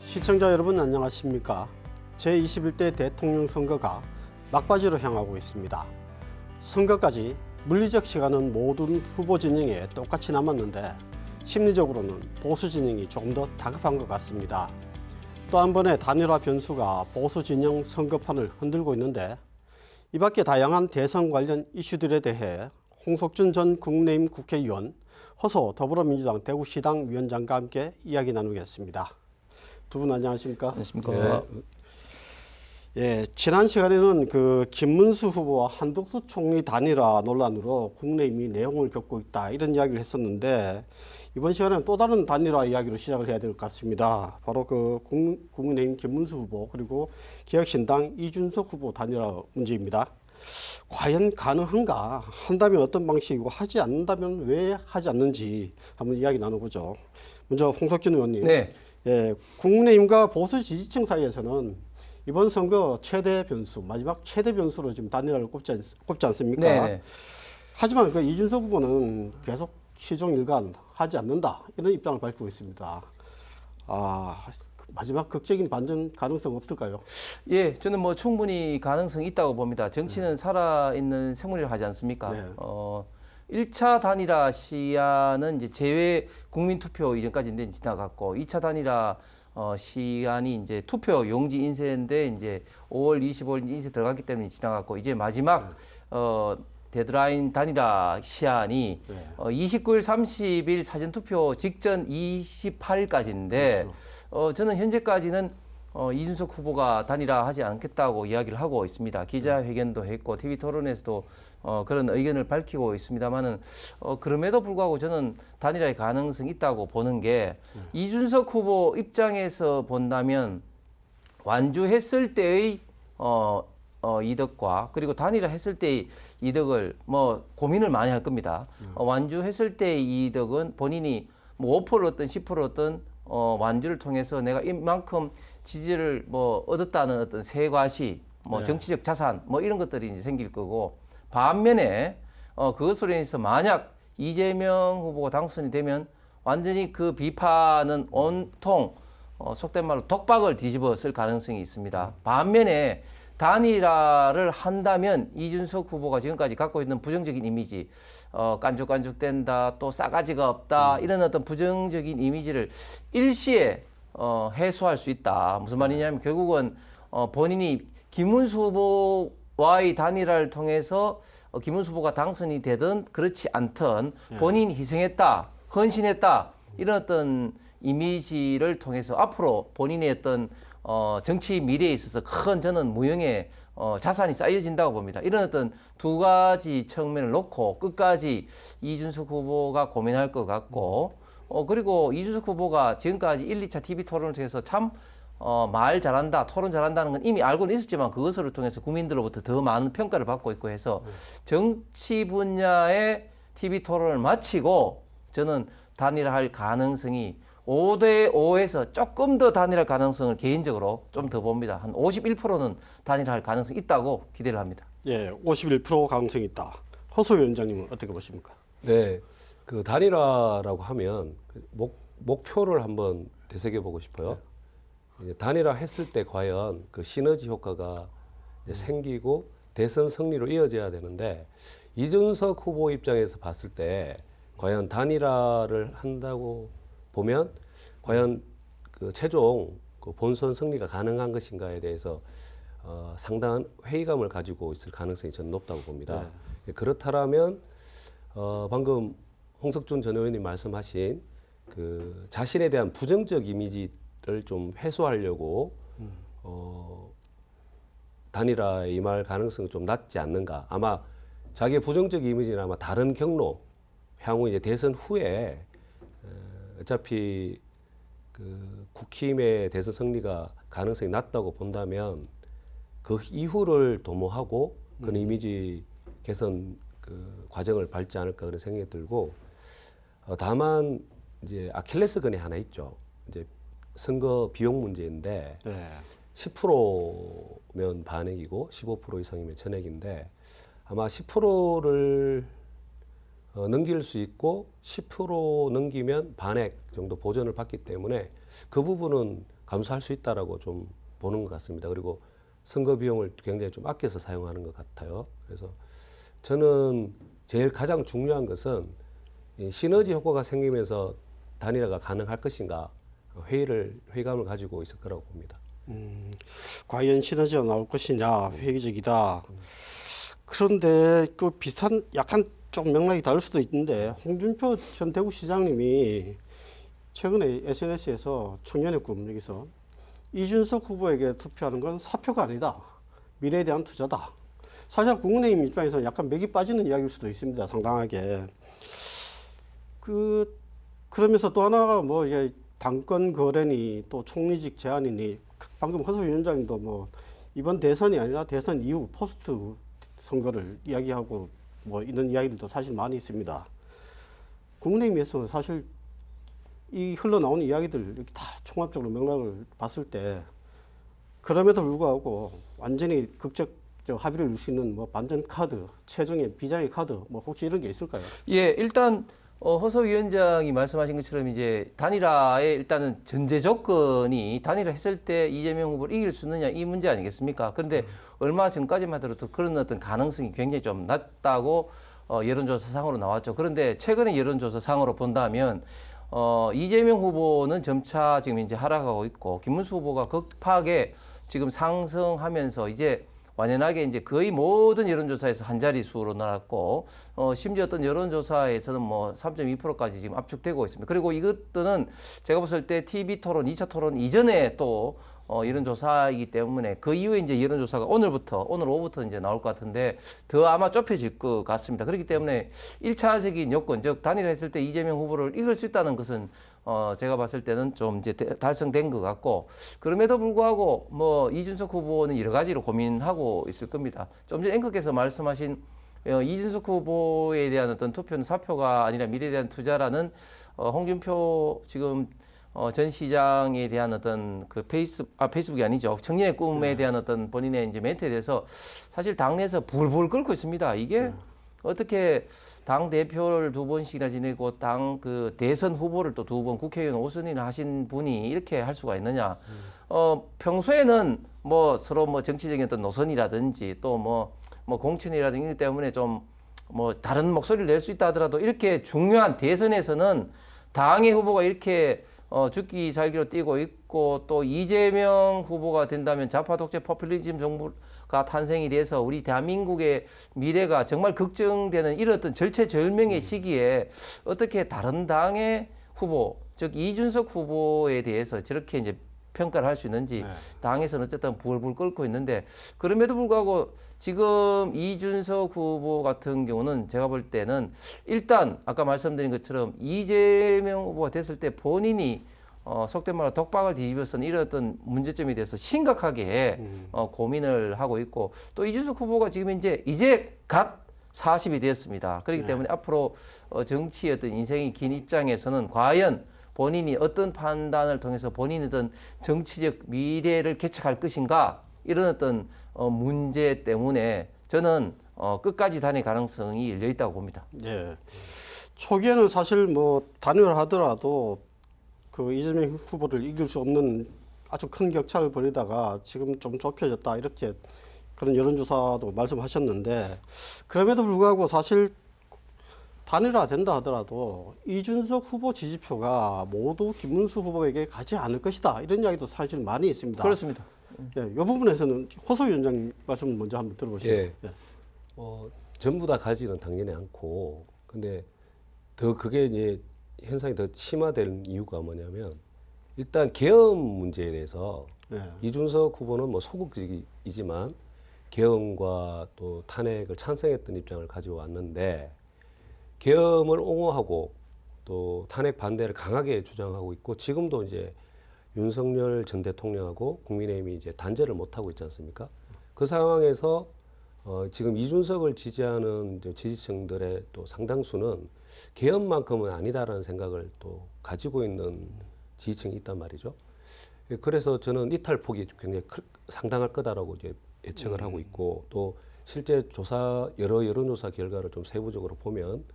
시청자 여러분 안녕하십니까? 제21대 대통령 선거가 막바지로 향하고 있습니다. 선거까지 물리적 시간은 모든 후보 진영에 똑같이 남았는데 심리적으로는 보수 진영이 조금 더 다급한 것 같습니다. 또 한 번의 단일화 변수가 보수 진영 선거판을 흔들고 있는데 이 밖에 다양한 대선 관련 이슈들에 대해 홍석준 전 국민의힘 국회의원, 허소 더불어민주당 대구시당 위원장과 함께 이야기 나누겠습니다. 두 분 안녕하십니까? 안녕하십니까? 예, 지난 시간에는 김문수 후보와 한덕수 총리 단일화 논란으로 국민의힘이 내용을 겪고 있다 이런 이야기를 했었는데 이번 시간에는 또 다른 단일화 이야기로 시작을 해야 될 것 같습니다. 바로 국민의힘 김문수 후보 그리고 개혁신당 이준석 후보 단일화 문제입니다. 과연 가능한가? 한다면 어떤 방식이고 하지 않는다면 왜 하지 않는지 한번 이야기 나눠보죠. 먼저 홍석준 의원님. 네. 예, 국민의힘과 보수 지지층 사이에서는 이번 선거 최대 변수, 마지막 최대 변수로 지금 단일화를 꼽지 않습니까? 네. 하지만 이준석 후보는 계속 시종일관 하지 않는다 이런 입장을 밝히고 있습니다. 마지막 극적인 반전 가능성 없을까요? 예, 저는 뭐 충분히 가능성이 있다고 봅니다. 정치는 살아있는 생물이라고 하지 않습니까? 네. 1차 단일화 시한은 이제 제외 국민투표 이전까지인데 지나갔고 2차 단일화 시한이 이제 투표 용지 인쇄인데 이제 5월 25일 인쇄 들어갔기 때문에 지나갔고 이제 마지막 데드라인 단일화 시한이 29일, 30일 사전투표 직전 28일까지인데 저는 현재까지는 이준석 후보가 단일화하지 않겠다고 이야기를 하고 있습니다. 기자회견도 했고 TV 토론에서도 그런 의견을 밝히고 있습니다만은 그럼에도 불구하고 저는 단일화의 가능성이 있다고 보는 게 이준석 후보 입장에서 본다면 완주했을 때의 이득과 그리고 단일화 했을 때의 이득을 뭐 고민을 많이 할 겁니다. 완주했을 때의 이득은 본인이 뭐 5% 얻든 10% 얻든 완주를 통해서 내가 이만큼 지지를 뭐 얻었다는 어떤 세과시, 뭐 정치적 자산, 뭐 이런 것들이 이제 생길 거고 반면에 그것으로 인해서 만약 이재명 후보가 당선이 되면 완전히 그 비판은 온통 속된 말로 독박을 뒤집어 쓸 가능성이 있습니다. 반면에 단일화를 한다면 이준석 후보가 지금까지 갖고 있는 부정적인 이미지, 깐죽깐죽된다, 또 싸가지가 없다 이런 어떤 부정적인 이미지를 일시에 해소할 수 있다. 무슨 말이냐면 결국은 본인이 김문수 후보와의 단일화를 통해서 김문수 후보가 당선이 되든 그렇지 않든 본인이 희생했다, 헌신했다 이런 어떤 이미지를 통해서 앞으로 본인의 어떤 정치 미래에 있어서 큰 저는 무형의 자산이 쌓여진다고 봅니다. 이런 어떤 두 가지 측면을 놓고 끝까지 이준석 후보가 고민할 것 같고 그리고 이준석 후보가 지금까지 1, 2차 TV 토론을 통해서 참 말 잘한다, 토론 잘한다는 건 이미 알고는 있었지만 그것을 통해서 국민들로부터 더 많은 평가를 받고 있고 해서 정치 분야의 TV 토론을 마치고 저는 단일화할 가능성이 5대5에서 조금 더 단일할 가능성을 개인적으로 좀 더 봅니다. 한 51%는 단일할 가능성이 있다고 기대를 합니다. 예, 51% 가능성이 있다. 허소 위원장님은 어떻게 보십니까? 네, 그 단일화라고 하면 목표를 한번 되새겨보고 싶어요. 이제 단일화 했을 때 과연 그 시너지 효과가 이제 생기고 대선 승리로 이어져야 되는데 이준석 후보 입장에서 봤을 때 과연 단일화를 한다고 보면 과연 그 최종 그 본선 승리가 가능한 것인가에 대해서 상당한 회의감을 가지고 있을 가능성이 저는 높다고 봅니다. 그렇다면 방금 홍석준 전 의원님 말씀하신 그 자신에 대한 부정적 이미지를 좀 해소하려고 단일화에 임할 가능성이 좀 낮지 않는가. 아마 자기의 부정적 이미지는 아마 다른 경로, 향후 이제 대선 후에 어차피 그 국힘의 대선 승리가 가능성이 낮다고 본다면 그 이후를 도모하고 그런 이미지 개선 그 과정을 밟지 않을까 그런 생각이 들고 다만 이제 아킬레스건이 하나 있죠. 이제 선거 비용 문제인데 10%면 반액이고 15% 이상이면 전액인데 아마 10%를 넘길 수 있고 10% 넘기면 반액 정도 보전을 받기 때문에 그 부분은 감수할 수 있다라고 좀 보는 것 같습니다. 그리고 선거 비용을 굉장히 좀 아껴서 사용하는 것 같아요. 그래서 저는 제일 가장 중요한 것은 이 시너지 효과가 생기면서 단일화가 가능할 것인가 회의감을 가지고 있을 거라고 봅니다. 과연 시너지가 나올 것이냐 회의적이다. 그런데 그 비슷한 약간 좀 맥락이 다를 수도 있는데 홍준표 전 대구시장님이 최근에 SNS에서 청년의 꿈 여기서 이준석 후보에게 투표하는 건 사표가 아니다. 미래에 대한 투자다. 사실 국민의힘 입장에서는 약간 맥이 빠지는 이야기일 수도 있습니다. 상당하게. 그러면서 또 하나가 뭐 이게 당권 거래니 또 총리직 제안이니 방금 허수 위원장님도 뭐 이번 대선이 아니라 대선 이후 포스트 선거를 이야기하고 뭐 이런 이야기들도 사실 많이 있습니다. 국민의힘에서는 사실 이 흘러나오는 이야기들 이렇게 다 종합적으로 맥락을 봤을 때 그럼에도 불구하고 완전히 극적 합의를 이룰 수 있는 뭐 반전 카드, 최종의 비장의 카드 뭐 혹시 이런 게 있을까요? 예, 일단 허서 위원장이 말씀하신 것처럼 이제 단일화의 일단은 전제 조건이 단일화 했을 때 이재명 후보를 이길 수 있느냐 이 문제 아니겠습니까? 그런데 얼마 전까지만 하더라도 그런 어떤 가능성이 굉장히 좀 낮다고 여론조사상으로 나왔죠. 그런데 최근의 여론조사상으로 본다면 이재명 후보는 점차 지금 이제 하락하고 있고 김문수 후보가 급하게 지금 상승하면서 이제 완연하게 이제 거의 모든 여론조사에서 한 자릿수로 나왔고, 심지어 어떤 여론조사에서는 뭐 3.2%까지 지금 압축되고 있습니다. 그리고 이것들은 제가 봤을 때 TV 토론, 2차 토론 이전에 또 여론조사이기 때문에 그 이후에 이제 여론조사가 오늘 오후부터 이제 나올 것 같은데 더 아마 좁혀질 것 같습니다. 그렇기 때문에 1차적인 요건, 즉 단일화했을 때 이재명 후보를 이길 수 있다는 것은 제가 봤을 때는 좀 이제 달성된 것 같고, 그럼에도 불구하고 뭐 이준석 후보는 여러 가지로 고민하고 있을 겁니다. 좀 전에 앵커께서 말씀하신 이준석 후보에 대한 어떤 투표는 사표가 아니라 미래에 대한 투자라는 홍준표 지금 전 시장에 대한 어떤 그 페이스북이 아니죠. 청년의 꿈에 대한 어떤 본인의 이제 멘트에 대해서 사실 당내에서 불불 끓고 있습니다. 이게 어떻게 당 대표를 2번씩이나 지내고 당 그 대선 후보를 또 2번 국회의원 5선이나 하신 분이 이렇게 할 수가 있느냐. 평소에는 뭐 서로 뭐 정치적인 어떤 노선이라든지 또 뭐 공천이라든지 이기 때문에 좀 뭐 다른 목소리를 낼 수 있다 하더라도 이렇게 중요한 대선에서는 당의 후보가 이렇게 죽기 살기로 뛰고 있고 또 이재명 후보가 된다면 좌파 독재 포퓰리즘 정부가 탄생이 돼서 우리 대한민국의 미래가 정말 걱정되는 이런 어떤 절체절명의 시기에 어떻게 다른 당의 후보, 즉 이준석 후보에 대해서 저렇게 이제 평가를 할 수 있는지 당에서는 어쨌든 불불 끓고 있는데, 그럼에도 불구하고 지금 이준석 후보 같은 경우는 제가 볼 때는 일단 아까 말씀드린 것처럼 이재명 후보가 됐을 때 본인이 속된 말로 독박을 뒤집어서는 이런 어떤 문제점에 대해서 심각하게 고민을 하고 있고, 또 이준석 후보가 지금 이제 갓 40이 되었습니다. 그렇기 때문에 앞으로 정치의 어떤 인생이 긴 입장에서는 과연 본인이 어떤 판단을 통해서 본인의 어떤 정치적 미래를 개척할 것인가, 이런 어떤 문제 때문에 저는 끝까지 다닐 가능성이 열려 있다고 봅니다. 예. 초기에는 사실 뭐 단일화를 하더라도 그 이재명 후보를 이길 수 없는 아주 큰 격차를 벌이다가 지금 좀 좁혀졌다 이렇게 그런 여론조사도 말씀하셨는데, 그럼에도 불구하고 사실 단일화 된다 하더라도 이준석 후보 지지표가 모두 김문수 후보에게 가지 않을 것이다 이런 이야기도 사실 많이 있습니다. 그렇습니다. 예, 이 부분에서는 허소 위원장님 말씀 먼저 한번 들어보시죠. 예. 예. 전부 다 가지는 당연히 않고, 근데 더 그게 이제 현상이 더 심화될 이유가 뭐냐면 일단 계엄 문제에 대해서 예. 이준석 후보는 뭐 소극적이지만 계엄과 또 탄핵을 찬성했던 입장을 가지고 왔는데 계엄을 옹호하고 또 탄핵 반대를 강하게 주장하고 있고, 지금도 이제 윤석열 전 대통령하고 국민의힘이 이제 단절을 못 하고 있지 않습니까? 그 상황에서 지금 이준석을 지지하는 이제 지지층들의 또 상당수는 계엄만큼은 아니다라는 생각을 또 가지고 있는 지지층이 있단 말이죠. 그래서 저는 이탈폭이 굉장히 상당할 거다라고 이제 예측을 하고 있고, 또 실제 여러 여론조사 결과를 좀 세부적으로 보면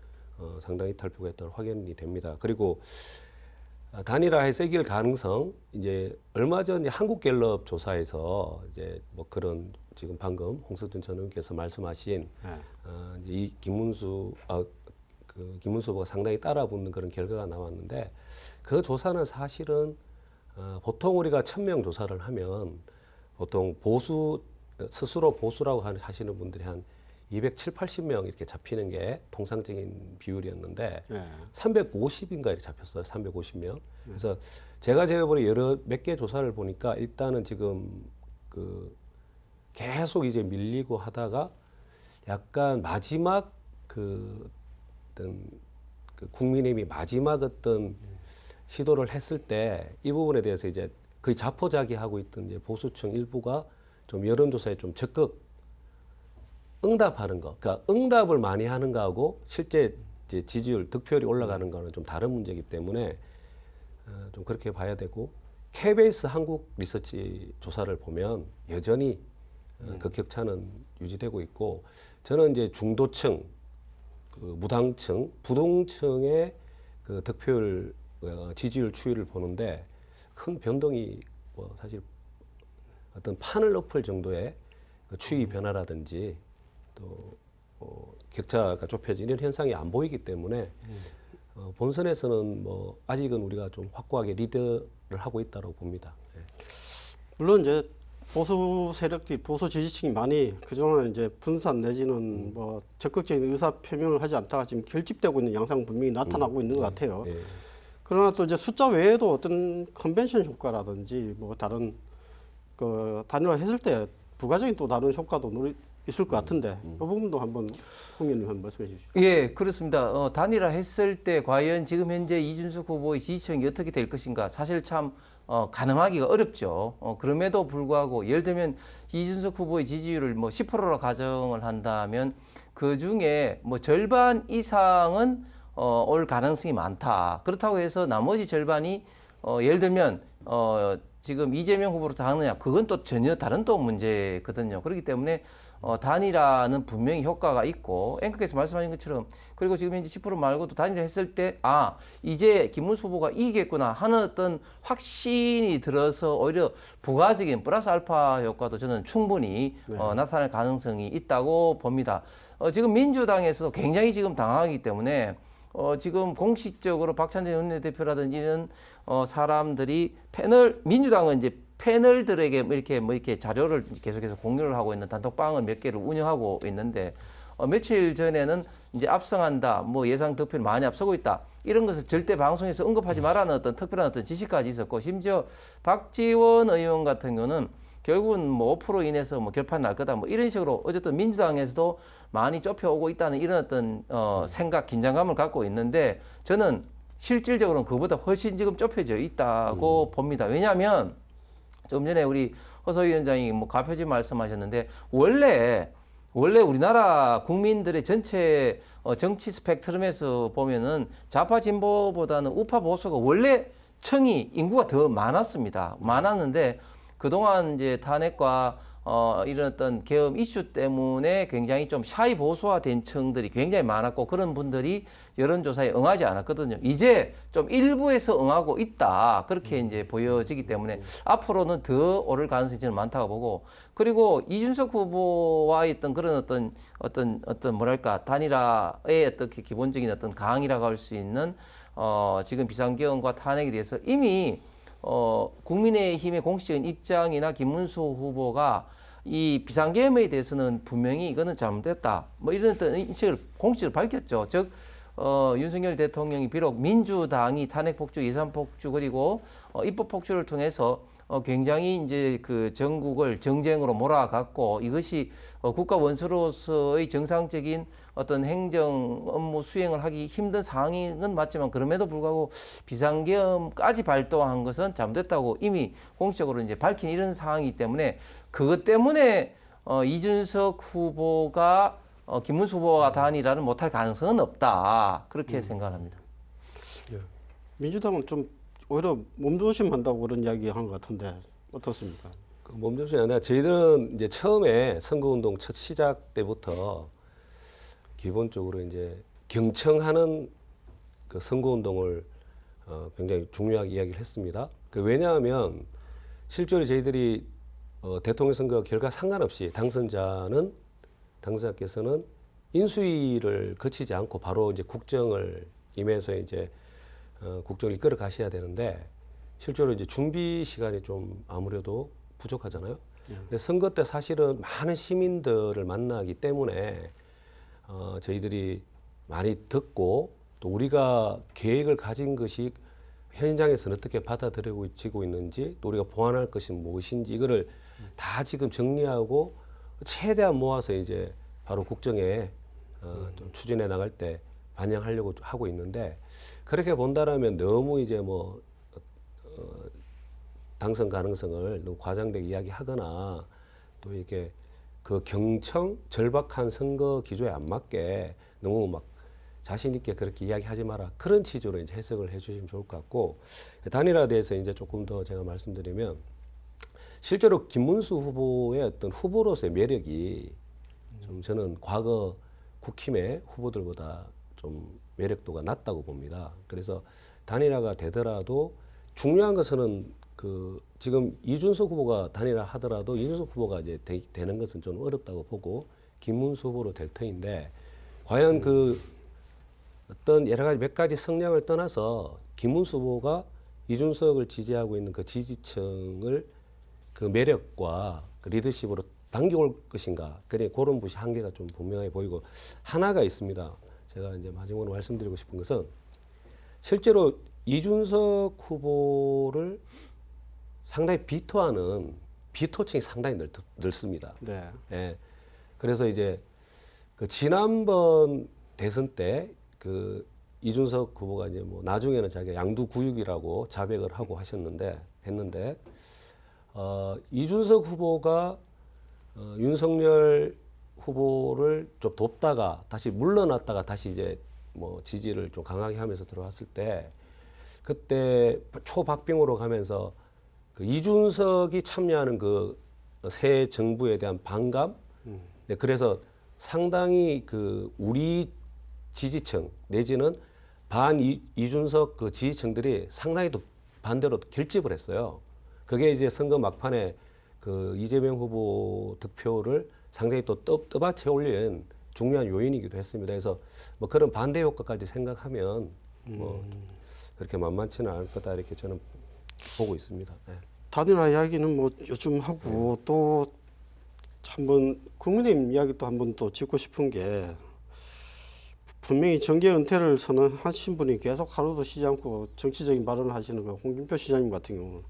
상당히 이탈표가 있다는 확인이 됩니다. 그리고 단일화해서 이길 가능성 이제 얼마 전 한국갤럽 조사에서 이제 뭐 그런 지금 방금 홍석준 전 의원께서 말씀하신 네. 이제 이 김문수 김문수 후보가 상당히 따라붙는 그런 결과가 나왔는데 그 조사는 사실은 보통 우리가 1,000명 조사를 하면 보통 스스로 보수라고 하시는 분들이 한 270, 80명 이렇게 잡히는 게 통상적인 비율이었는데 네. 350인가 이렇게 잡혔어요. 350명. 그래서 제가 이번에 몇 개 조사를 보니까 일단은 지금 계속 이제 밀리고 하다가 약간 마지막 어떤 국민의힘이 마지막 어떤 시도를 했을 때 이 부분에 대해서 이제 거의 자포자기하고 있던 이제 보수층 일부가 좀 여론조사에 좀 적극 응답하는 거, 그러니까 응답을 많이 하는 거하고 실제 이제 지지율, 득표율이 올라가는 거는 좀 다른 문제이기 때문에 좀 그렇게 봐야 되고 KBS 한국 리서치 조사를 보면 여전히 그 격차는 유지되고 있고 저는 이제 중도층, 무당층, 부동층의 그 득표율, 지지율 추이를 보는데 큰 변동이 뭐 사실 어떤 판을 엎을 정도의 그 추이 변화라든지 또 격차가 좁혀진 이런 현상이 안 보이기 때문에 본선에서는 뭐 아직은 우리가 좀 확고하게 리드를 하고 있다고 봅니다. 예. 물론 이제 보수 세력들이 보수 지지층이 많이 그동안 이제 분산 내지는 뭐 적극적인 의사 표명을 하지 않다가 지금 결집되고 있는 양상 분명히 나타나고 있는 것 같아요. 예. 그러나 또 이제 숫자 외에도 어떤 컨벤션 효과라든지 뭐 다른 단일화 했을 때 부가적인 또 다른 효과도 있을 것 같은데 그 부분도 한번 홍 의원님 한번 말씀해 주시죠. 예, 그렇습니다. 단일화 했을 때 과연 지금 현재 이준석 후보의 지지층이 어떻게 될 것인가 사실 참 가늠하기가 어렵죠. 그럼에도 불구하고 예를 들면 이준석 후보의 지지율을 뭐 10%로 가정을 한다면 그 중에 뭐 절반 이상은 올 가능성이 많다. 그렇다고 해서 나머지 절반이 예를 들면 지금 이재명 후보로 당느냐 그건 또 전혀 다른 또 문제거든요. 그렇기 때문에 단일화는 분명히 효과가 있고 앵커께서 말씀하신 것처럼 그리고 지금 현재 10% 말고도 단일화 했을 때 이제 김문수 후보가 이기겠구나 하는 어떤 확신이 들어서 오히려 부가적인 플러스 알파 효과도 저는 충분히 나타날 가능성이 있다고 봅니다. 지금 민주당에서도 굉장히 지금 당황하기 때문에 지금 공식적으로 박찬대 원내대표라든지 이런 사람들이 민주당은 이제 패널들에게 이렇게 자료를 계속해서 공유를 하고 있는 단톡방을 몇 개를 운영하고 있는데 며칠 전에는 이제 압승한다, 뭐 예상 득표를 많이 앞서고 있다 이런 것을 절대 방송에서 언급하지 말라는 어떤 특별한 어떤 지시까지 있었고 심지어 박지원 의원 같은 경우는 결국은 뭐 5% 인해서 뭐 결판 날 거다 뭐 이런 식으로 어쨌든 민주당에서도 많이 좁혀오고 있다는 이런 어떤 생각, 긴장감을 갖고 있는데 저는 실질적으로는 그보다 훨씬 지금 좁혀져 있다고 봅니다. 왜냐하면 좀 전에 우리 허서 위원장이 뭐 가표지 말씀하셨는데 원래 우리나라 국민들의 전체 정치 스펙트럼에서 보면은 좌파 진보보다는 우파 보수가 원래 인구가 더 많았는데 그동안 이제 탄핵과 이런 어떤 계엄 이슈 때문에 굉장히 좀 샤이 보수화된 층들이 굉장히 많았고 그런 분들이 여론조사에 응하지 않았거든요. 이제 좀 일부에서 응하고 있다. 그렇게 이제 보여지기 때문에 앞으로는 더 오를 가능성이 저는 많다고 보고 그리고 이준석 후보와의 어떤 그런 어떤 뭐랄까 단일화의 어떤 기본적인 어떤 강이라고 할 수 있는 지금 비상계엄과 탄핵에 대해서 이미 국민의힘의 공식적인 입장이나 김문수 후보가 이 비상계엄에 대해서는 분명히 이거는 잘못됐다. 뭐 이런 어떤 인식을 공식적으로 밝혔죠. 즉, 윤석열 대통령이 비록 민주당이 탄핵 폭주, 예산 폭주 그리고 입법 폭주를 통해서 굉장히 이제 그 전국을 정쟁으로 몰아갔고 이것이 국가 원수로서의 정상적인 어떤 행정 업무 수행을 하기 힘든 상황은 맞지만 그럼에도 불구하고 비상계엄까지 발동한 것은 잘못됐다고 이미 공식적으로 이제 밝힌 이런 상황이기 때문에 그것 때문에 이준석 후보가 김문수 후보와 단일화를 못할 가능성은 없다 그렇게 생각합니다. 민주당은 좀 오히려 몸조심한다고 그런 이야기 한 것 같은데 어떻습니까? 몸조심이 아니라 저희들은 이제 처음에 선거운동 첫 시작 때부터 기본적으로 이제 경청하는 그 선거운동을 굉장히 중요하게 이야기를 했습니다. 왜냐하면 실제로 저희들이 대통령 선거 결과 상관없이 당선자께서는 인수위를 거치지 않고 바로 이제 국정을 임해서 이제 국정을 이끌어 가셔야 되는데 실제로 이제 준비 시간이 좀 아무래도 부족하잖아요. 선거 때 사실은 많은 시민들을 만나기 때문에 저희들이 많이 듣고 또 우리가 계획을 가진 것이 현장에서는 어떻게 받아들여지고 있는지 또 우리가 보완할 것이 무엇인지 이거를 다 지금 정리하고 최대한 모아서 이제 바로 국정에 좀 추진해 나갈 때 반영하려고 하고 있는데 그렇게 본다라면 너무 이제 뭐 당선 가능성을 너무 과장되게 이야기하거나 또 이게 그 경청 절박한 선거 기조에 안 맞게 너무 막 자신 있게 그렇게 이야기하지 마라 그런 취지로 이제 해석을 해주시면 좋을 것 같고 단일화에 대해서 이제 조금 더 제가 말씀드리면 실제로 김문수 후보의 어떤 후보로서의 매력이 좀 저는 과거 국힘의 후보들보다 좀 매력도가 낮다고 봅니다. 그래서 단일화가 되더라도 중요한 것은 그 지금 이준석 후보가 단일화 하더라도 이준석 후보가 이제 되는 것은 좀 어렵다고 보고 김문수 후보로 될 터인데 과연 그 어떤 여러 가지 몇 가지 성향을 떠나서 김문수 후보가 이준석을 지지하고 있는 그 지지층을 그 매력과 그 리더십으로 당겨올 것인가 그런 것이 한계가 좀 분명해 보이고 하나가 있습니다. 제가 이제 마지막으로 말씀드리고 싶은 것은 실제로 이준석 후보를 상당히 비토하는 비토층이 상당히 넓습니다. 네. 예. 그래서 이제 그 지난번 대선 때 그 이준석 후보가 이제 뭐 나중에는 자기가 양두구육이라고 자백을 하고 했는데 이준석 후보가 윤석열 후보를 좀 돕다가 다시 물러났다가 다시 이제 뭐 지지를 좀 강하게 하면서 들어왔을 때 그때 초박빙으로 가면서 그 이준석이 참여하는 그 새 정부에 대한 반감 네, 그래서 상당히 그 우리 지지층 내지는 이준석 그 지지층들이 상당히 또 반대로 결집을 했어요. 그게 이제 선거 막판에 그 이재명 후보 득표를 상당히 또 떠받쳐 올린 중요한 요인이기도 했습니다. 그래서 뭐 그런 반대 효과까지 생각하면 뭐 그렇게 만만치는 않을 거다 이렇게 저는 보고 있습니다. 네. 단일화 이야기는 뭐 요즘 하고 또 한번 국민의힘 이야기도 한번 또 짚고 싶은 게 분명히 정계 은퇴를 선언하신 분이 계속 하루도 쉬지 않고 정치적인 발언을 하시는 거 홍준표 시장님 같은 경우는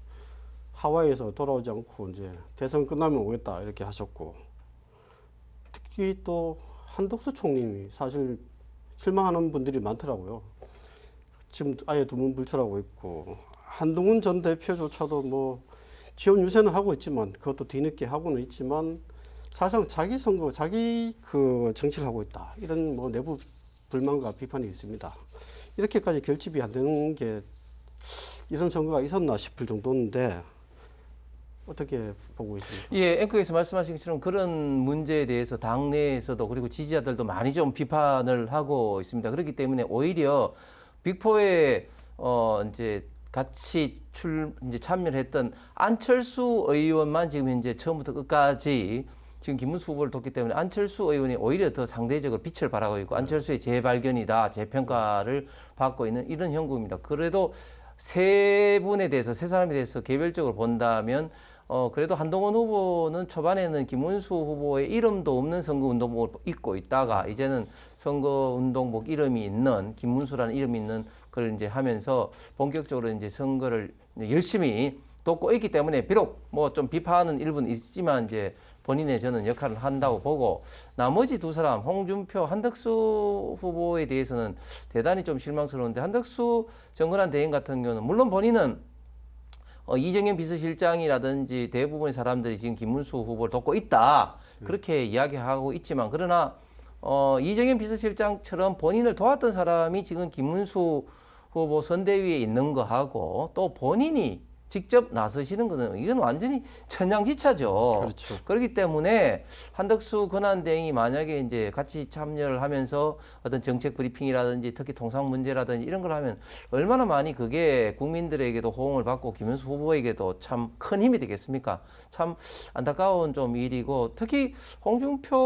하와이에서 돌아오지 않고 이제 대선 끝나면 오겠다 이렇게 하셨고 특히 또 한덕수 총리님이 사실 실망하는 분들이 많더라고요. 지금 아예 두문불출하고 있고 한동훈 전 대표조차도 뭐 지원 유세는 하고 있지만 그것도 뒤늦게 하고는 있지만 사실상 자기 선거, 자기 그 정치를 하고 있다 이런 뭐 내부 불만과 비판이 있습니다. 이렇게까지 결집이 안 되는 게 이런 선거가 있었나 싶을 정도인데 어떻게 보고 있습니까? 예, 앵커께서 말씀하신 것처럼 그런 문제에 대해서 당내에서도 그리고 지지자들도 많이 좀 비판을 하고 있습니다. 그렇기 때문에 오히려 빅4에 이제 같이 이제 참여를 했던 안철수 의원만 지금 현재 처음부터 끝까지 지금 김문수 후보를 돕기 때문에 안철수 의원이 오히려 더 상대적으로 빛을 발하고 있고 안철수의 재발견이다, 재평가를 받고 있는 이런 형국입니다. 그래도 세 분에 대해서, 세 사람에 대해서 개별적으로 본다면 그래도 한동훈 후보는 초반에는 김문수 후보의 이름도 없는 선거운동복을 입고 있다가 이제는 선거운동복 이름이 있는 김문수라는 이름이 있는 걸 이제 하면서 본격적으로 이제 선거를 열심히 돕고 있기 때문에 비록 뭐 좀 비판은 일부는 있지만 이제 본인의 저는 역할을 한다고 보고 나머지 두 사람 홍준표, 한덕수 후보에 대해서는 대단히 좀 실망스러운데 한덕수 정근환 대행 같은 경우는 물론 본인은 이정현 비서실장이라든지 대부분의 사람들이 지금 김문수 후보를 돕고 있다 그렇게 이야기하고 있지만 그러나 이정현 비서실장처럼 본인을 도왔던 사람이 지금 김문수 후보 선대위에 있는 거하고 또 본인이 직접 나서시는 것은 이건 완전히 천양지차죠. 그렇죠. 그렇기 때문에 한덕수 권한대행이 만약에 이제 같이 참여를 하면서 어떤 정책 브리핑이라든지 특히 통상 문제라든지 이런 걸 하면 얼마나 많이 그게 국민들에게도 호응을 받고 김문수 후보에게도 참 큰 힘이 되겠습니까? 참 안타까운 좀 일이고 특히 홍준표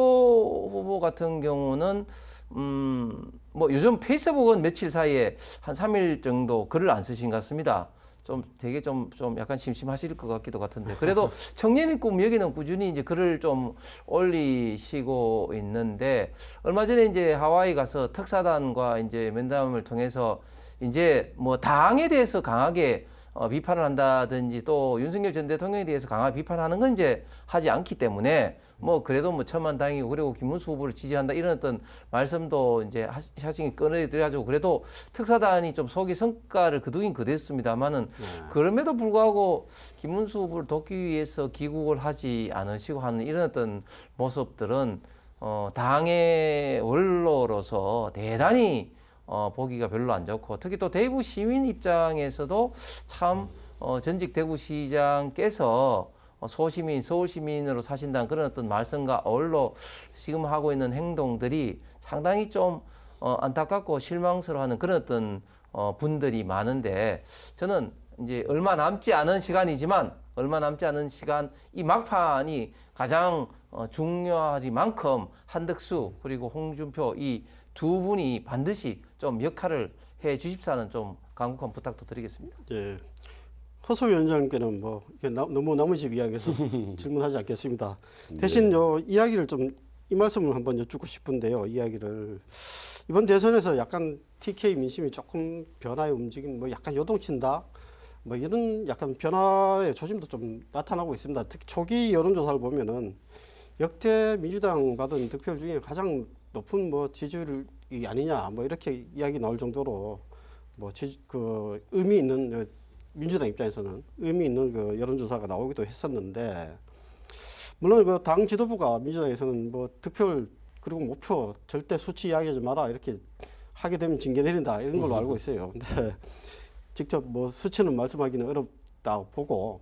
후보 같은 경우는 뭐 요즘 페이스북은 며칠 사이에 한 3일 정도 글을 안 쓰신 것 같습니다. 좀 되게 좀 약간 심심하실 것 같기도 같은데 그래도 청년의 꿈 여기는 꾸준히 이제 글을 좀 올리시고 있는데 얼마 전에 이제 하와이 가서 특사단과 이제 면담을 통해서 이제 뭐 당에 대해서 강하게 비판을 한다든지 또 윤석열 전 대통령에 대해서 강하게 비판하는 건 이제 하지 않기 때문에 뭐 그래도 뭐 천만다행이고 그리고 김문수 후보를 지지한다 이런 어떤 말씀도 이제 하시긴 꺼내드려가지고 그래도 특사단이 좀 속이 성과를 거두긴 거뒀습니다만은 그럼에도 불구하고 김문수 후보를 돕기 위해서 기국을 하지 않으시고 하는 이런 어떤 모습들은 당의 원로로서 대단히 보기가 별로 안 좋고 특히 또 대구 시민 입장에서도 참 전직 대구시장께서 소시민, 서울시민으로 사신다는 그런 어떤 말씀과 어울러 지금 하고 있는 행동들이 상당히 좀 안타깝고 실망스러워하는 그런 어떤 분들이 많은데 저는 이제 얼마 남지 않은 시간이지만 얼마 남지 않은 시간 이 막판이 가장 중요하지만큼 한덕수 그리고 홍준표 이 두 분이 반드시 좀 역할을 해 주십사는 좀 간곡한 부탁도 드리겠습니다. 예. 허수 위원장님께는 뭐 이게 너무 나머지 이야기해서 질문하지 않겠습니다. 대신 요 이야기를 좀 이 말씀을 한번 여쭙고 싶은데요. 이야기를 이번 대선에서 약간 TK 민심이 조금 변화의 움직임, 뭐 약간 요동친다, 뭐 이런 약간 변화의 조짐도 좀 나타나고 있습니다. 특히 초기 여론조사를 보면은 역대 민주당 받은 득표율 중에 가장 높은 뭐 지지율이 아니냐, 뭐 이렇게 이야기 나올 정도로 뭐 그 의미 있는 민주당 입장에서는 의미 있는 그 여론조사가 나오기도 했었는데, 물론 그 당 지도부가 민주당에서는 뭐 득표율 그리고 목표 절대 수치 이야기하지 마라 이렇게 하게 되면 징계 내린다 이런 걸로 알고 있어요. 근데 직접 뭐 수치는 말씀하기는 어렵다고 보고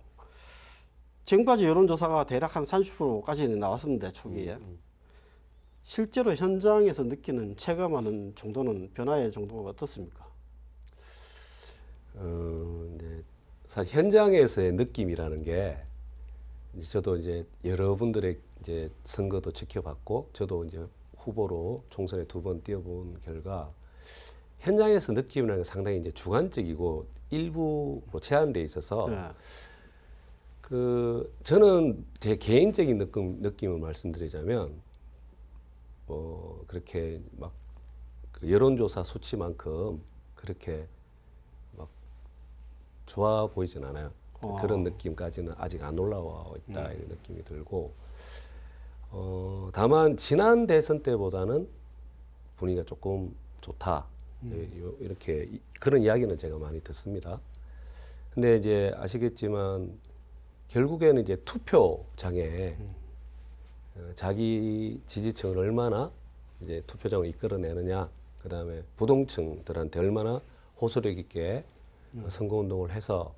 지금까지 여론조사가 대략 한 30%까지는 나왔었는데 초기에 실제로 현장에서 느끼는 체감하는 정도는 변화의 정도가 어떻습니까? 이제 사실 현장에서의 느낌이라는 게 저도 이제 여러분들의 이제 선거도 지켜봤고 저도 이제 후보로 총선에 2번 뛰어본 결과 현장에서 느낌이라는 게 상당히 이제 주관적이고 일부로 제한돼 있어서 네. 그 저는 제 개인적인 느낌을 말씀드리자면 그렇게 막 그 여론조사 수치만큼 그렇게 막 좋아 보이진 않아요. 그런 느낌까지는 아직 안 올라와 있다 이런 느낌이 들고 다만 지난 대선 때보다는 분위기가 조금 좋다 이렇게 그런 이야기는 제가 많이 듣습니다. 근데 이제 아시겠지만 결국에는 이제 투표장에 자기 지지층을 얼마나 이제 투표장을 이끌어내느냐, 그 다음에 부동층들한테 얼마나 호소력 있게 선거운동을 해서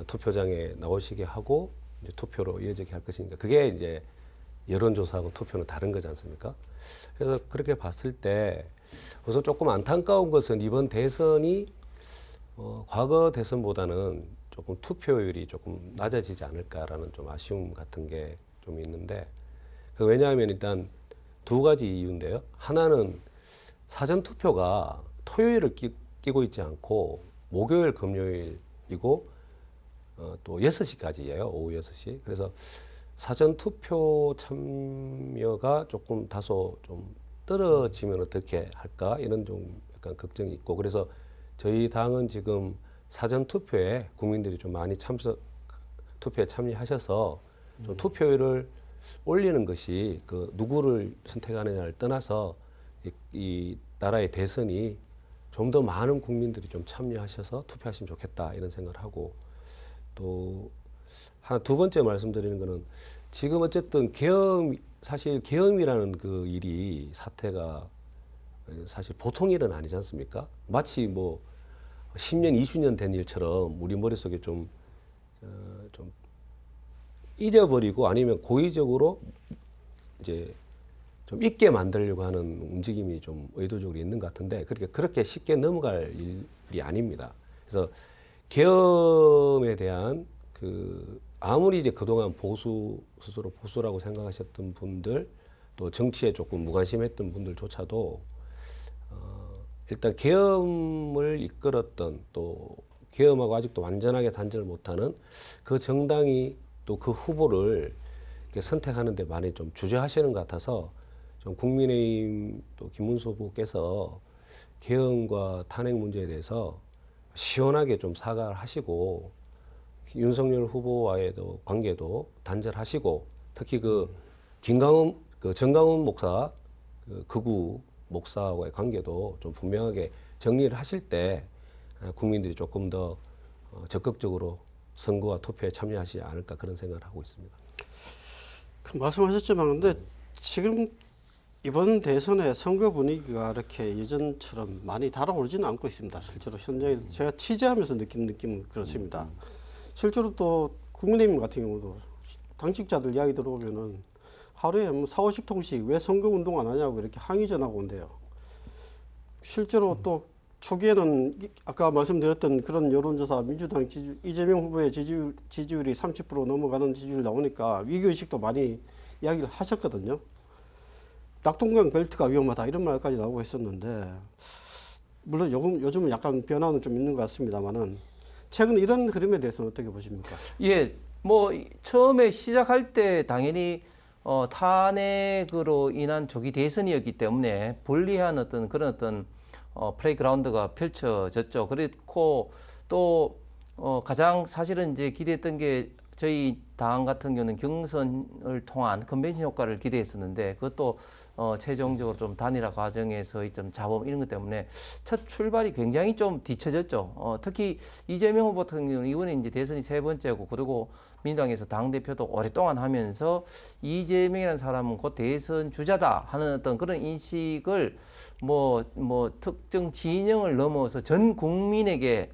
투표장에 나오시게 하고 이제 투표로 이어지게 할 것이니까 그게 이제 여론조사하고 투표는 다른 거지 않습니까? 그래서 그렇게 봤을 때 우선 조금 안타까운 것은 이번 대선이 과거 대선보다는 조금 투표율이 조금 낮아지지 않을까라는 좀 아쉬움 같은 게 좀 있는데 왜냐하면 일단 두 가지 이유인데요. 하나는 사전 투표가 토요일을 끼고 있지 않고 목요일, 금요일이고 또 6시까지예요. 오후 6시. 그래서 사전 투표 참여가 조금 다소 좀 떨어지면 어떻게 할까 이런 좀 약간 걱정이 있고 그래서 저희 당은 지금 사전 투표에 국민들이 좀 많이 투표에 참여하셔서 좀 투표율을 올리는 것이 그 누구를 선택하느냐를 떠나서 이 나라의 대선이 좀 더 많은 국민들이 좀 참여하셔서 투표하시면 좋겠다 이런 생각을 하고 또 두 번째 말씀드리는 거는 지금 어쨌든 사실 계엄이라는 그 일이 사태가 사실 보통 일은 아니지 않습니까? 마치 뭐 10년, 20년 된 일처럼 우리 머릿속에 좀 좀 잊어버리고 아니면 고의적으로 이제 좀 잊게 만들려고 하는 움직임이 좀 의도적으로 있는 것 같은데 그렇게 쉽게 넘어갈 일이 아닙니다. 그래서 계엄에 대한 아무리 이제 그동안 스스로 보수라고 생각하셨던 분들 또 정치에 조금 무관심했던 분들조차도 일단 계엄을 이끌었던 또 계엄하고 아직도 완전하게 단절을 못하는 그 정당이 또 그 후보를 이렇게 선택하는 데 많이 좀 주저하시는 것 같아서 좀 국민의힘 또 김문수 후보께서 계엄과 탄핵 문제에 대해서 시원하게 좀 사과를 하시고 윤석열 후보와의도 관계도 단절하시고 특히 정강훈 목사 극우 목사와의 관계도 좀 분명하게 정리를 하실 때 국민들이 조금 더 적극적으로 선거와 투표에 참여하시지 않을까 그런 생각을 하고 있습니다. 말씀하셨지만 근데 지금 이번 대선의 선거 분위기가 이렇게 예전처럼 많이 달아오르지는 않고 있습니다. 실제로 현재 제가 취재하면서 느낀 느낌은 그렇습니다. 실제로 또 국민의힘 같은 경우도 당직자들 이야기 들어보면은 하루에 뭐 40~50통씩 왜 선거 운동 안 하냐고 이렇게 항의 전화가 온대요. 실제로 또 초기에는 아까 말씀드렸던 그런 여론조사 민주당 이재명 후보의 지지율이 30% 넘어가는 지지율 나오니까 위기의식도 많이 이야기를 하셨거든요. 낙동강 벨트가 위험하다 이런 말까지 나오고 있었는데 물론 요즘은 약간 변화는 좀 있는 것 같습니다만은 최근 이런 흐름에 대해서는 어떻게 보십니까? 예, 뭐 처음에 시작할 때 당연히 탄핵으로 인한 조기 대선이었기 때문에 불리한 그런 플레이그라운드가 펼쳐졌죠. 그렇고 또 가장 사실은 이제 기대했던 게 저희 당 같은 경우는 경선을 통한 컨벤션 효과를 기대했었는데 그것도 최종적으로 좀 단일화 과정에서의 좀 잡음 이런 것 때문에 첫 출발이 굉장히 좀 뒤처졌죠. 특히 이재명 후보 같은 경우는 이번에 이제 대선이 3번째고 그리고 민주당에서 당대표도 오랫동안 하면서 이재명이라는 사람은 곧 대선 주자다 하는 그런 인식을 특정 진영을 넘어서 전 국민에게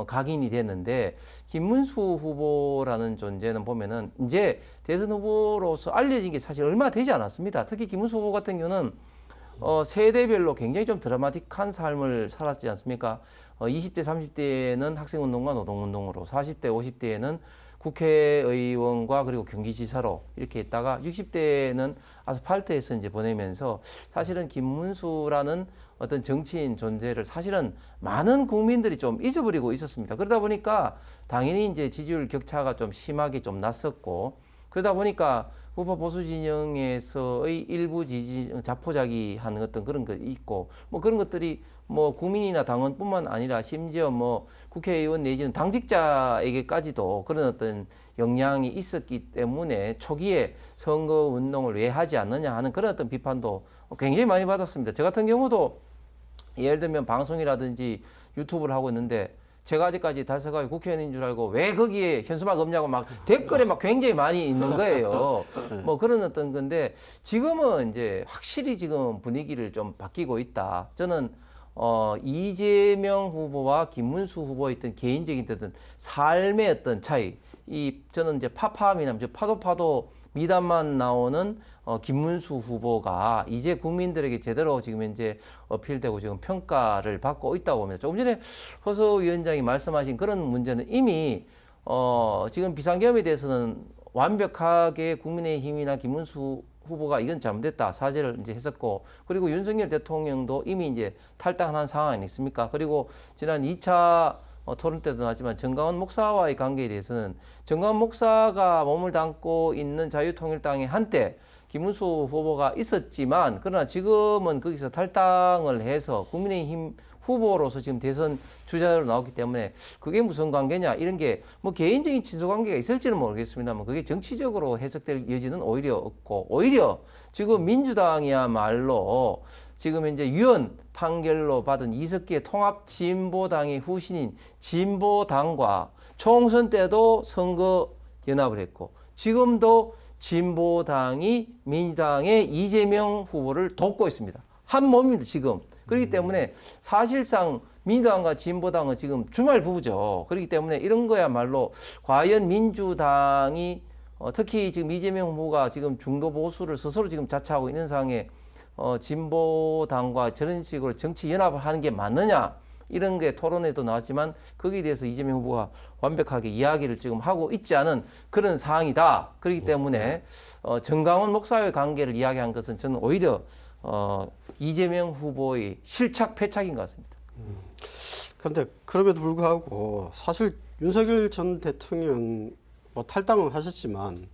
각인이 됐는데 김문수 후보라는 존재는 보면은 이제 대선 후보로서 알려진 게 사실 얼마 되지 않았습니다. 특히 김문수 후보 같은 경우는 세대별로 굉장히 좀 드라마틱한 삶을 살았지 않습니까? 20대, 30대에는 학생운동과 노동운동으로, 40대, 50대에는 국회의원과 그리고 경기지사로 이렇게 있다가 60대에는 아스팔트에서 이제 보내면서 사실은 김문수라는 어떤 정치인 존재를 사실은 많은 국민들이 좀 잊어버리고 있었습니다. 그러다 보니까 당연히 이제 지지율 격차가 좀 심하게 좀 났었고 그러다 보니까 우파 보수 진영에서의 일부 자포자기한 어떤 그런 거 있고 그런 것들이 국민이나 당원뿐만 아니라 심지어 국회의원 내지는 당직자에게까지도 그런 어떤 영향이 있었기 때문에 초기에 선거 운동을 왜 하지 않느냐 하는 그런 어떤 비판도 굉장히 많이 받았습니다. 저 같은 경우도 예를 들면 방송이라든지 유튜브를 하고 있는데 제가 아직까지 달서가위 국회의원인 줄 알고 왜 거기에 현수막 없냐고 막 댓글에 막 굉장히 많이 있는 거예요. 그런 어떤 건데 지금은 이제 확실히 지금 분위기를 좀 바뀌고 있다. 저는 이재명 후보와 김문수 후보의 어떤 개인적인 어떤 삶의 어떤 차이, 저는 이제 파파미남, 파도 미담만 나오는 김문수 후보가 이제 국민들에게 제대로 지금 현재 어필되고 지금 평가를 받고 있다고 봅니다. 조금 전에 허서 위원장이 말씀하신 그런 문제는 이미 지금 비상계엄에 대해서는 완벽하게 국민의힘이나 김문수 후보가 이건 잘못됐다 사죄를 이제 했었고 그리고 윤석열 대통령도 이미 이제 탈당한 상황이 아니습니까? 그리고 지난 2차 토론 때도 나왔지만 정강훈 목사와의 관계에 대해서는 정강훈 목사가 몸을 담고 있는 자유통일당에 한때 김문수 후보가 있었지만 그러나 지금은 거기서 탈당을 해서 국민의힘 후보로서 지금 대선 주자로 나왔기 때문에 그게 무슨 관계냐 이런 게 개인적인 친소 관계가 있을지는 모르겠습니다만 그게 정치적으로 해석될 여지는 오히려 없고 오히려 지금 민주당이야말로 지금 이제 유언 판결로 받은 이석기의 통합진보당의 후신인 진보당과 총선 때도 선거 연합을 했고 지금도 진보당이 민주당의 이재명 후보를 돕고 있습니다. 한 몸입니다, 지금. 그렇기 때문에 사실상 민주당과 진보당은 지금 주말 부부죠. 그렇기 때문에 이런 거야말로 과연 민주당이 특히 지금 이재명 후보가 지금 중도 보수를 스스로 지금 자처하고 있는 상황에 진보당과 저런 식으로 정치 연합을 하는 게 맞느냐 이런 게 토론에도 나왔지만 거기에 대해서 이재명 후보가 완벽하게 이야기를 지금 하고 있지 않은 그런 상황이다. 그렇기 때문에 정강원 목사와의 관계를 이야기한 것은 저는 오히려 이재명 후보의 실착 패착인 것 같습니다. 그런데 그럼에도 불구하고 사실 윤석열 전 대통령 뭐 탈당을 하셨지만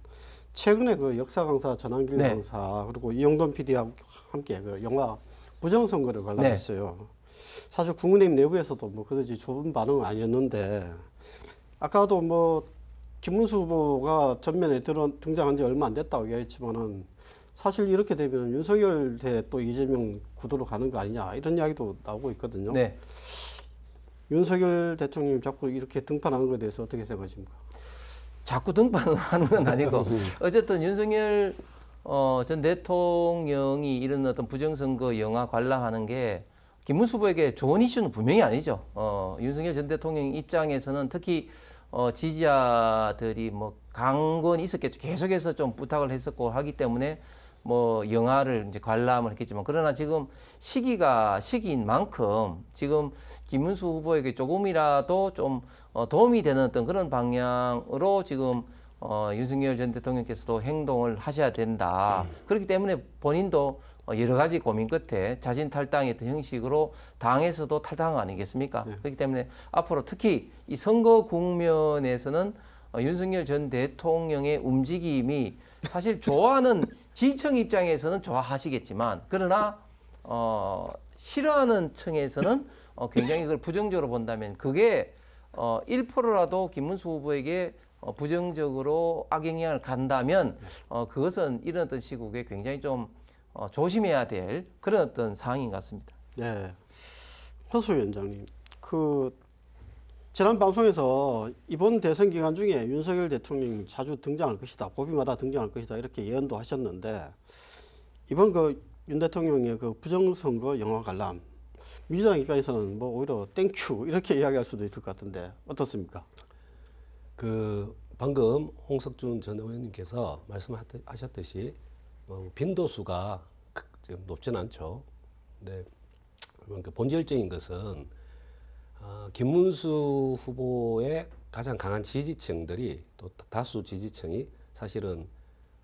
최근에 그 역사 강사 전한길 네. 강사 그리고 이영돈 PD하고 함께 그 영화 부정선거를 관람했어요. 사실 국민의힘 내부에서도 뭐 그다지 좋은 반응은 아니었는데 아까도 뭐 김문수 후보가 전면에 등장한 지 얼마 안 됐다고 이야기했지만은 사실 이렇게 되면 윤석열 대 또 이재명 구도로 가는 거 아니냐 이런 이야기도 나오고 있거든요. 네. 윤석열 대통령이 자꾸 이렇게 등판하는 것에 대해서 어떻게 생각하십니까? 자꾸 등판하는 건 아니고 어쨌든 윤석열 전 대통령이 이런 어떤 부정선거 영화 관람하는 게 김문수 후보에게 좋은 이슈는 분명히 아니죠. 윤석열 전 대통령 입장에서는 특히 지지자들이 뭐 강건이 있었겠죠. 계속해서 좀 부탁을 했었고 하기 때문에 뭐 영화를 이제 관람을 했겠지만 그러나 지금 시기가 시기인 만큼 지금 김문수 후보에게 조금이라도 좀 도움이 되는 어떤 그런 방향으로 지금 윤석열 전 대통령께서도 행동을 하셔야 된다. 그렇기 때문에 본인도 여러 가지 고민 끝에 자진 탈당의 어떤 형식으로 당에서도 탈당 아니겠습니까? 그렇기 때문에 앞으로 특히 이 선거 국면에서는 윤석열 전 대통령의 움직임이 사실 좋아하는 지지층 입장에서는 좋아하시겠지만 그러나 싫어하는 층에서는 굉장히 그걸 부정적으로 본다면 그게 1%라도 김문수 후보에게 부정적으로 악영향을 간다면 그것은 이런 어떤 시국에 굉장히 좀 조심해야 될 그런 어떤 상황인 것 같습니다. 네, 현수 위원장님, 그 지난 방송에서 이번 대선 기간 중에 윤석열 대통령이 자주 등장할 것이다, 고비마다 등장할 것이다 이렇게 예언도 하셨는데 이번 그 윤 대통령의 그 부정선거 영화 관람 민주당 입장에서는 뭐 오히려 땡큐 이렇게 이야기할 수도 있을 것 같은데 어떻습니까? 그 방금 홍석준 전 의원님께서 말씀하셨듯이 빈도수가 지금 높지는 않죠. 근데 그 본질적인 것은 김문수 후보의 가장 강한 지지층들이 또 다수 지지층이 사실은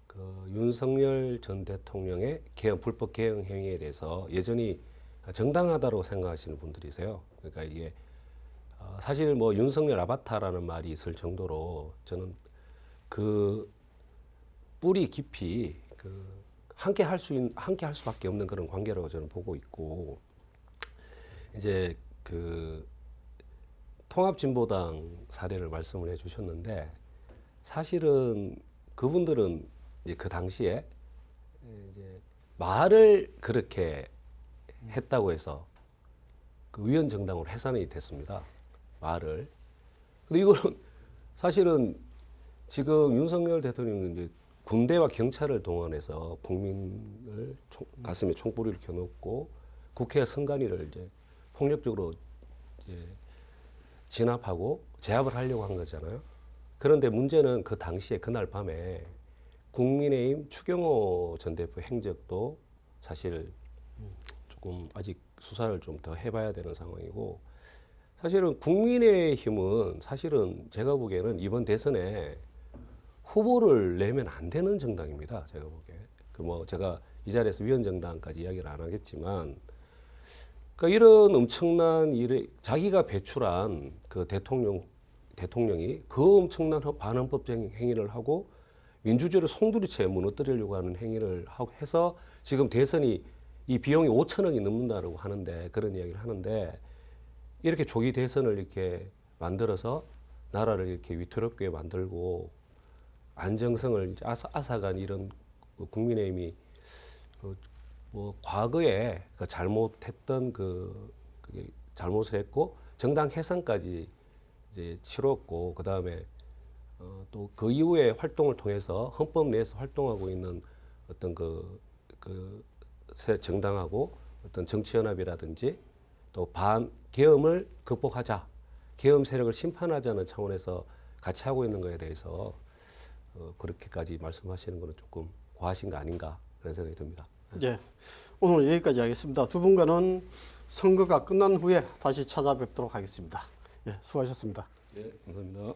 그 윤석열 전 대통령의 불법 개헌 행위에 대해서 여전히 정당하다고 생각하시는 분들이세요. 그러니까 이게 사실 뭐 윤석열 아바타라는 말이 있을 정도로 저는 그 뿌리 깊이 그 함께 할 수밖에 없는 그런 관계라고 저는 보고 있고 이제 그 통합진보당 사례를 말씀을 해주셨는데 사실은 그분들은 이제 그 당시에 이제 말을 그렇게 했다고 해서 그 위헌정당으로 해산이 됐습니다. 말을. 근데 이거는 사실은 지금 윤석열 대통령은 이제 군대와 경찰을 동원해서 국민을 가슴에 총뿌리를 켜놓고 국회 선관위를 이제 폭력적으로 이제 진압하고 제압을 하려고 한 거잖아요. 그런데 문제는 그 당시에 그날 밤에 국민의힘 추경호 전 대표 행적도 사실 조금 아직 수사를 좀 더 해봐야 되는 상황이고 사실은 국민의힘은 사실은 제가 보기에는 이번 대선에 후보를 내면 안 되는 정당입니다. 제가 보기에. 그 뭐 제가 이 자리에서 위헌정당까지 이야기를 안 하겠지만 그러니까 이런 엄청난 일에 자기가 배출한 그 대통령이 그 엄청난 반헌법적인 행위를 하고 민주주의를 송두리째 무너뜨리려고 하는 행위를 해서 지금 대선이 이 비용이 5천억이 넘는다고 하는데 그런 이야기를 하는데 이렇게 조기 대선을 이렇게 만들어서 나라를 이렇게 위태롭게 만들고 안정성을 앗아간 이런 국민의힘이 뭐 과거에 그 잘못했던 그게 잘못을 했고 정당 해산까지 이제 치렀고 그 다음에 또 그 이후에 활동을 통해서 헌법 내에서 활동하고 있는 어떤 새 정당하고 어떤 정치연합이라든지 또 반계엄을 극복하자, 계엄 세력을 심판하자는 차원에서 같이 하고 있는 것에 대해서 그렇게까지 말씀하시는 것은 조금 과하신 거 아닌가 그런 생각이 듭니다. 예, 오늘 여기까지 하겠습니다. 두 분과는 선거가 끝난 후에 다시 찾아뵙도록 하겠습니다. 예, 수고하셨습니다. 네, 감사합니다.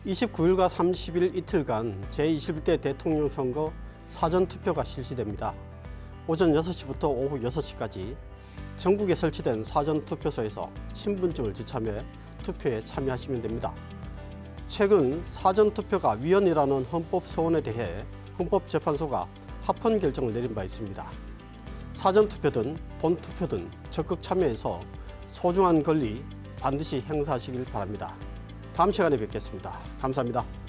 29일과 30일 이틀간 제21대 대통령 선거 사전투표가 실시됩니다. 오전 6시부터 오후 6시까지 전국에 설치된 사전투표소에서 신분증을 지참해 투표에 참여하시면 됩니다. 최근 사전투표가 위헌이라는 헌법 소원에 대해 헌법재판소가 합헌 결정을 내린 바 있습니다. 사전투표든 본투표든 적극 참여해서 소중한 권리 반드시 행사하시길 바랍니다. 다음 시간에 뵙겠습니다. 감사합니다.